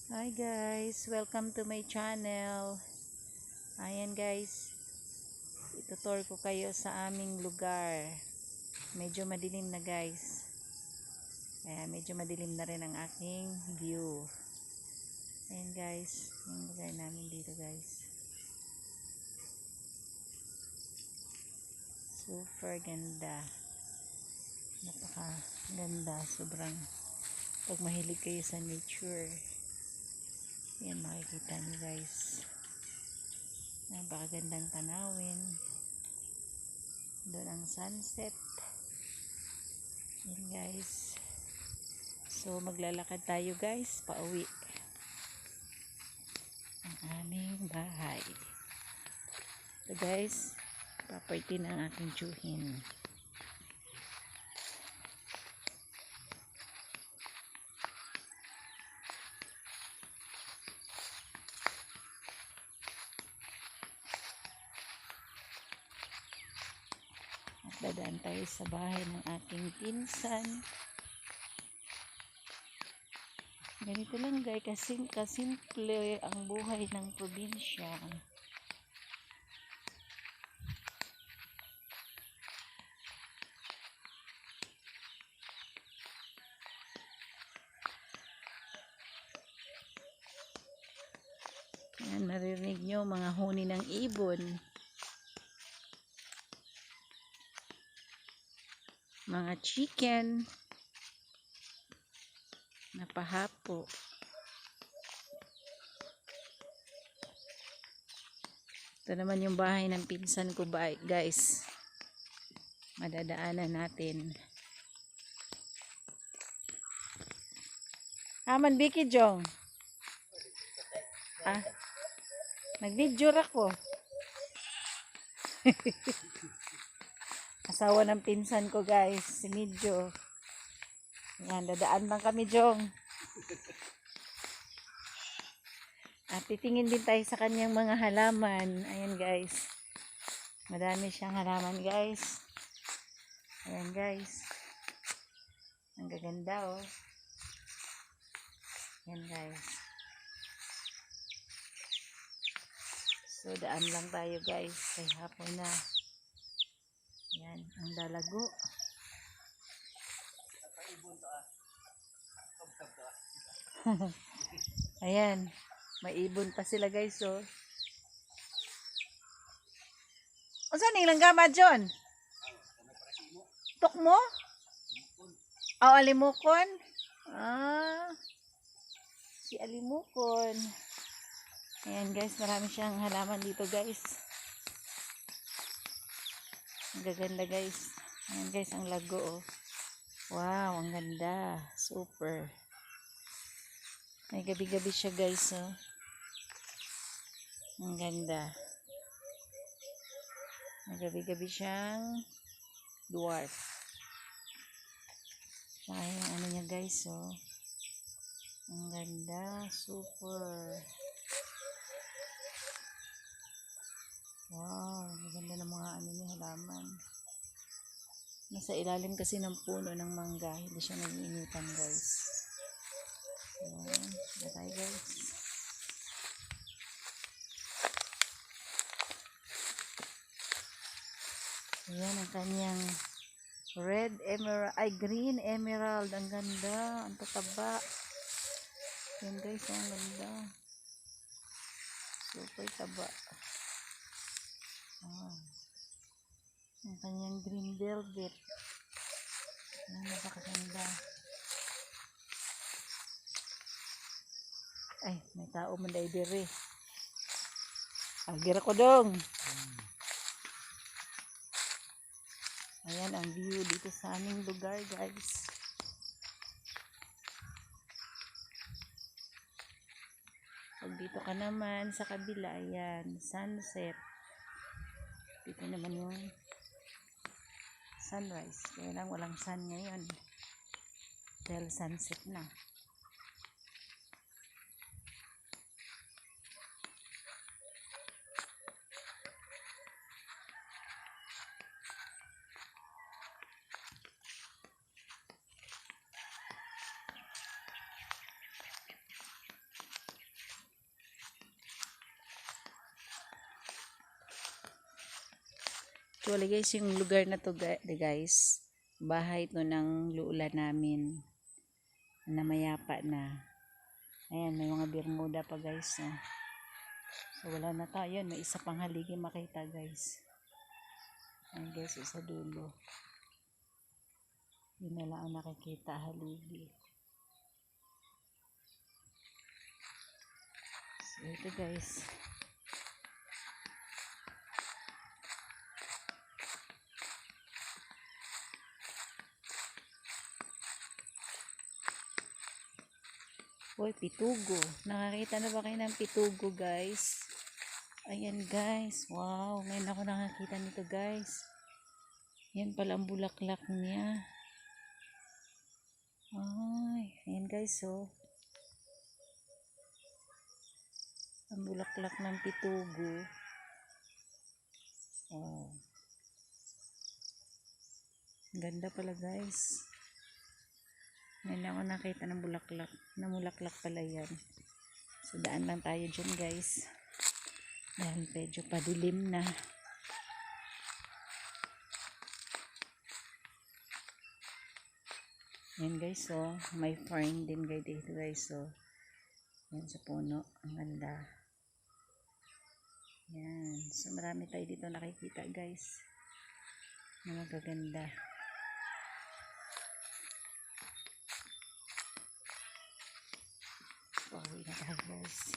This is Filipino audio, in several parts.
Hi guys, welcome to my channel. Ayan guys, itutur ko kayo sa aming lugar. Medyo madilim na guys. Kaya medyo madilim na rin ang aking view. Ayan guys, yung lugar namin dito guys. Super ganda. Napaka ganda, sobrang pag mahilig kayo sa nature. Yan makikita niyo guys. Napakagandang tanawin. Doon ang sunset. Yan guys. So maglalakad tayo guys, pauwi. Ang aming bahay. So guys, property ng aking tsuhin. Dadaan tayo sa bahay ng aking pinsan. Ganito lang guys, kasimple ang buhay ng probinsya. Yan, naririnig nyo mga huni ng ibon. Mga chicken na pahapo. Ito naman yung bahay ng pinsan ko guys. Madadaanan natin. Aman Biki Jong. Nag-video ako. Asawa ng pinsan ko guys, si Midjo. Yan, dadaan lang kami Jong. At titingin din tayo sa kanyang mga halaman. Ayan guys. Madami siyang halaman guys. Ayan guys. Ang gaganda oh. Ayan guys. So daan lang tayo guys. Kay hapon na. Yan, ang dalago. Ayan, may ibon pa sila guys oh. O saan ilang gama John? Tok mo? O alimukon? Si alimukon. Ayan guys, marami siyang halaman dito guys. Ang gaganda guys. Ayan guys, ang lago oh. Wow, ang ganda. Super. May gabi-gabi siya guys oh. Ang ganda. May gabi-gabi siyang dwarf. Saka yung ano niya guys oh. Ang ganda. Super. Wow, ang ganda ng mga ano niya, halaman. Nasa ilalim kasi ng puno ng mangga, hindi siya nag-iinitan guys. Ayan, dito tayo guys. Ayan ang kanyang red emerald, ay green emerald, ang ganda, ang tataba. Ayan guys, ang ganda. Super taba. Ang kanyang green velvet. Ayan, napakaganda. Ay, may tao man dahil diri. Agira ko dong. Ayan ang view dito sa aming lugar guys. Pag dito ka naman sa kabila, ayan, sunset. Dito naman yung sunrise. Kaya lang walang sun ngayon. Dahil sunset na. Actually guys, yung lugar na to guys, bahay to ng luula namin na mayapa na. Ayan, may mga bermuda pa guys. No? So wala na tayo. May isa pang haligi makita guys. Ayan guys, sa dulo. Yun na lang ang nakikita, haligi. So ito guys. Uy, pitugo. Nakakita na ba kayo ng pitugo guys? Ayan guys. Wow, ngayon ako nakakita nito guys. Yan pala ang bulaklak niya. Ay, ayan guys oh. Ang bulaklak ng pitugo. Wow. Ang ganda pala guys. Ngayon ako nakita ng bulaklak. Namulaklak pala yan. So daan lang tayo dyan guys. Dahil medyo padilim na. Yan guys oh. May fern din guys dito guys oh. Yan sa puno. Ang ganda. Yan. So marami tayo dito nakikita guys. Mga gaganda. Pauwi na tayo guys.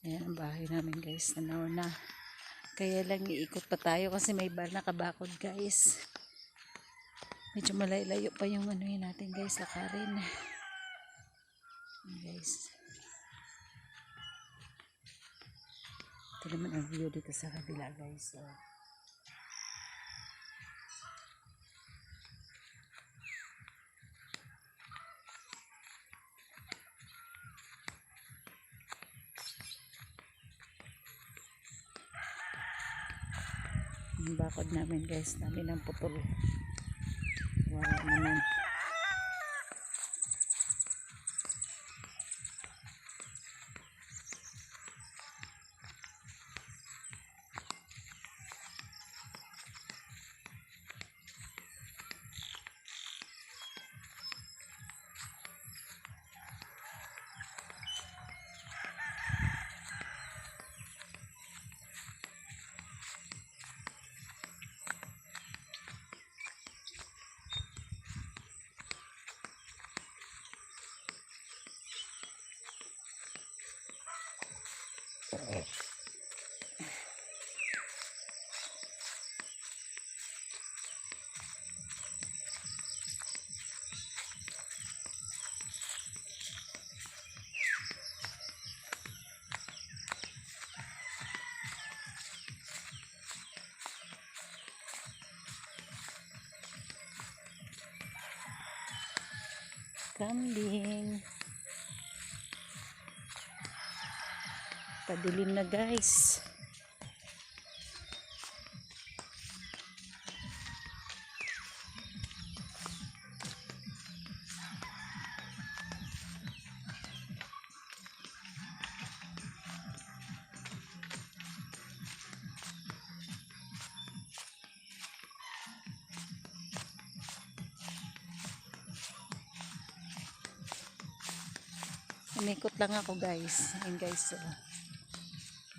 Ayan ang bahay namin guys. Tanaw na. Kaya lang iikot pa tayo kasi may bar nakabakod guys. Medyo malayo pa yung ano yun natin guys. Lakarin. Ayan guys. Ito naman ang view dito sa kabila guys. So, yung bakod namin guys, dami ng putol. Wow naman. Kambing. Padilim na guys. Naikot lang ako guys. Ayun guys. So,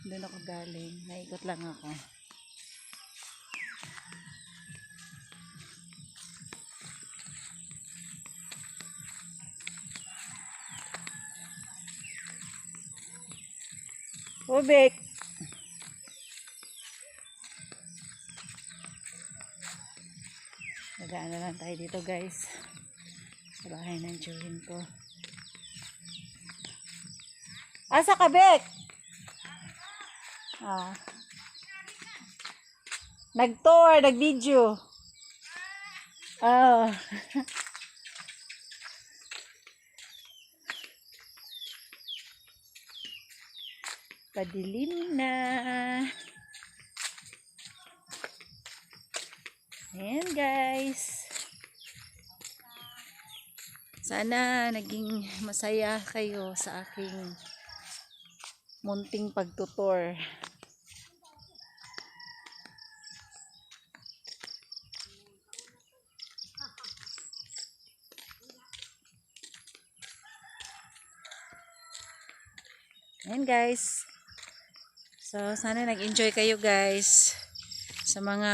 doon ako galing. Naikot lang ako. Ubik! Nagaan na lang tayo dito guys. Sa bahay ng children ko. Asa ka, Bek? Nag-tour, nag-video. Oh. Padilim na. Ayan guys. Sana naging masaya kayo sa aking munting pagtutor. Ayan guys. So sana nag-enjoy kayo guys. Sa mga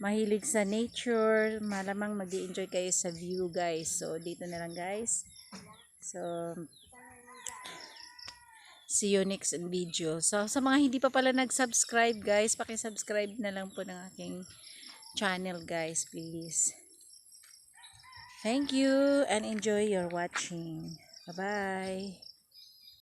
mahilig sa nature, malamang mag-enjoy kayo sa view guys. So dito na lang guys. So see you next video. So sa mga hindi pa pala nag-subscribe guys, paki-subscribe na lang po ng aking channel guys, please. Thank you and enjoy your watching. Bye-bye.